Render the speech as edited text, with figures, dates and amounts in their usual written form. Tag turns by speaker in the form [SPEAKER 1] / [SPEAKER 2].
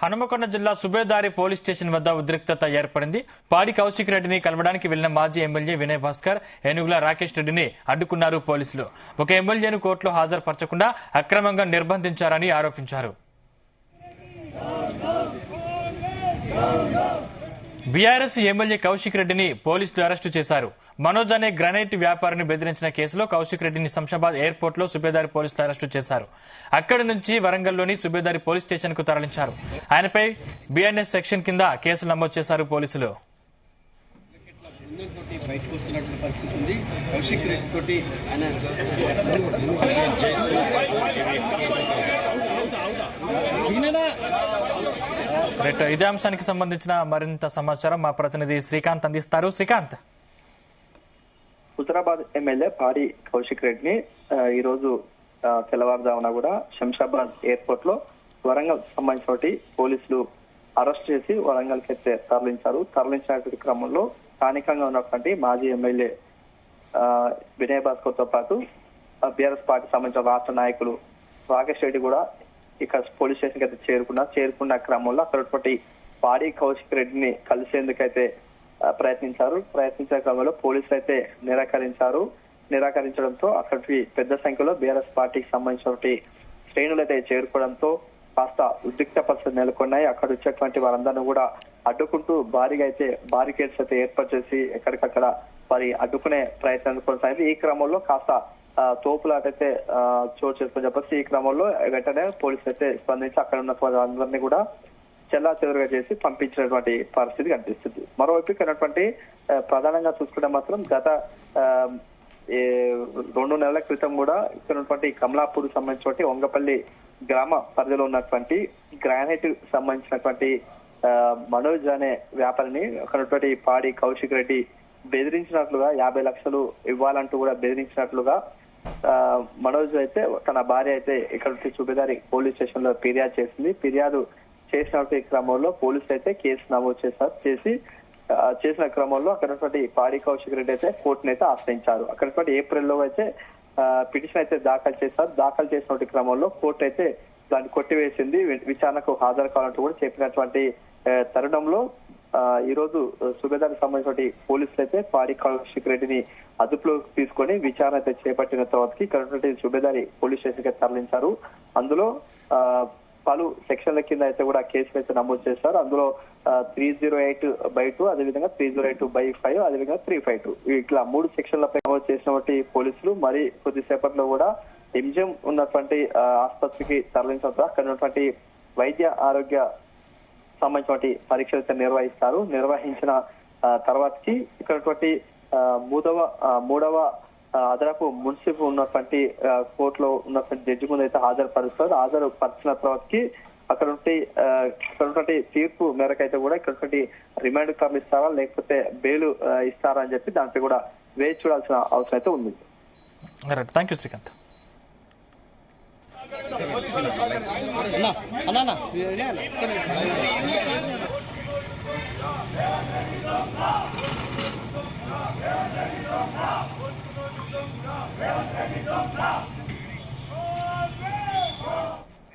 [SPEAKER 1] హనుమకొండ జిల్లా Subedari police station వద్ద ఉద్రిక్తత ఏర్పడింది. పాడి కౌశిక్ రెడ్డిని కలవడానికి వెళ్లిన మాజీ ఎమ్మెల్యే వినయ్ భాస్కర్, ఏనుగుల రాకేష్ రెడ్డిని అడ్డుకున్నారు పోలీసులు. ఒక ఎమ్మెల్యేను కోర్టులో హాజరుపరచకుండా అక్రమంగా నిర్బంధించారని ఆరోపించారు. బీఆర్ఎస్ ఎమ్మెల్యే కౌశిక్ రెడ్డిని పోలీసులు అరెస్టు చేశారు. మనోజ్ అనే గ్రానైట్ వ్యాపారిని బెదిరించిన కేసులో కౌశిక్ రెడ్డిని శంషాబాద్ ఎయిర్పోర్ట్ లో సుబేదారి పోలీసులు అరెస్టు చేశారు. అక్కడి నుంచి వరంగల్లోని సుబేదారి పోలీస్ స్టేషన్ కు తరలించారు. ఆయనపై బీఎన్ఎస్ సెక్షన్ కింద కేసులు నమోదు చేశారు పోలీసులు. ఇదే అంశానికి సంబంధించిన మరింత సమాచారం మా ప్రతినిధి శ్రీకాంత్ అందిస్తారు. శ్రీకాంత్,
[SPEAKER 2] హుజరాబాద్ ఎమ్మెల్యే పాడి కౌశిక్ రెడ్డిని ఈ రోజు తెల్లవారుజామున కూడా శంషాబాద్ ఎయిర్పోర్ట్ లో వరంగల్ సంబంధించిన పోలీసులు అరెస్ట్ చేసి వరంగల్ కి తరలించారు. తరలించినటువంటి క్రమంలో స్థానికంగా ఉన్నటువంటి మాజీ ఎమ్మెల్యే వినయ్ భాస్కర్ తో పాటు బీఆర్ఎస్ పార్టీ సంబంధించిన రాష్ట్ర నాయకులు రాకేష్ రెడ్డి కూడా ఇక్కడ పోలీస్ స్టేషన్ అయితే చేరుకున్న క్రమంలో అక్కడటువంటి పాడి కౌశిక్ రెడ్డిని కలిసేందుకైతే ప్రయత్నించిన క్రమంలో పోలీసులు అయితే నిరాకరించడంతో అక్కడికి పెద్ద సంఖ్యలో బీఆర్ఎస్ పార్టీకి సంబంధించిన శ్రేణులు అయితే చేరుకోవడంతో కాస్త ఉద్రిక్త పరిస్థితులు నెలకొన్నాయి. అక్కడ వచ్చేటువంటి వారందరినీ కూడా అడ్డుకుంటూ భారీగా అయితే బారికేడ్స్ అయితే ఏర్పాటు చేసి ఎక్కడికక్కడ వారి అడ్డుకునే ప్రయత్నం కొనసాగింది. ఈ క్రమంలో కాస్త తోపులాటైతే చోటు చేసుకుని చెప్పేసి ఈ క్రమంలో వెంటనే పోలీసులు అయితే స్పందించి అక్కడ ఉన్న అందరినీ కూడా చెల్లాచెదురుగా చేసి పంపించినటువంటి పరిస్థితి కనిపిస్తుంది. మరోవైపు ఇక్కడ ప్రధానంగా చూసుకుంటే మాత్రం గత 2 నెలల క్రితం కూడా ఇక్కడ కమలాపూర్ సంబంధించినటువంటి వంగపల్లి గ్రామ పరిధిలో ఉన్నటువంటి గ్రానైట్ సంబంధించినటువంటి మనోజ్ అనే వ్యాపారిని అక్కడ పాడి కౌశిక్ రెడ్డి బెదిరించినట్లుగా 50 లక్షలు ఇవ్వాలంటూ కూడా బెదిరించినట్లుగా మనోజ్ అయితే తన భార్య అయితే ఇక్కడ సుబేదారి పోలీస్ స్టేషన్ లో ఫిర్యాదు చేసింది. ఫిర్యాదు చేసినటువంటి క్రమంలో పోలీసులు అయితే కేసు నమోదు చేసిన క్రమంలో అక్కడ పాడి కౌశిక్ రెడ్డి అయితే కోర్టును అయితే ఆశ్రయించారు. అక్కడ ఏప్రిల్లో అయితే పిటిషన్ అయితే దాఖలు చేశారు. దాఖలు చేసినటువంటి క్రమంలో కోర్టు అయితే దాన్ని కొట్టివేసింది. విచారణకు హాజరు కావాలంటూ కూడా చెప్పినటువంటి తరుణంలో ఈ రోజు సుబేదారికి సంబంధించిన పోలీసులు అయితే పాడి కౌశిక్ రెడ్డిని అదుపులోకి తీసుకొని విచారణ అయితే చేపట్టిన తర్వాతకి ఇక్కడ సుబేదారి పోలీస్ స్టేషన్ కి తరలించారు. అందులో పలు సెక్షన్ల కింద అయితే కూడా కేసులు అయితే నమోదు చేశారు. అందులో 308/2, అదేవిధంగా 308/5, అదేవిధంగా 352 ఇట్లా 3 సెక్షన్లపై నమోదు చేసినటువంటి పోలీసులు మరి కొద్దిసేపట్లో కూడా ఎంజిఎం ఉన్నటువంటి ఆసుపత్రికి తరలించడంతో అక్కడ ఉన్నటువంటి వైద్య ఆరోగ్య సంబంధించిన పరీక్షలు నిర్వహిస్తారు. నిర్వహించిన తర్వాతకి ఇక్కడ మూడవ అదనపు మున్సిపల్ ఉన్నటువంటి కోర్టులో ఉన్నటువంటి జడ్జి ముందు అయితే హాజరుపరుస్తారు. హాజరుపరిచిన తర్వాతకి అక్కడ తీర్పు మేరకు అయితే కూడా ఇక్కడ రిమాండ్ తరలిస్తారా లేకపోతే బెయిల్ ఇస్తారా అని చెప్పి దాంట్లో కూడా వేచి చూడాల్సిన అవసరం అయితే ఉంది.
[SPEAKER 1] Thank you Srikanth.
[SPEAKER 3] అన్నా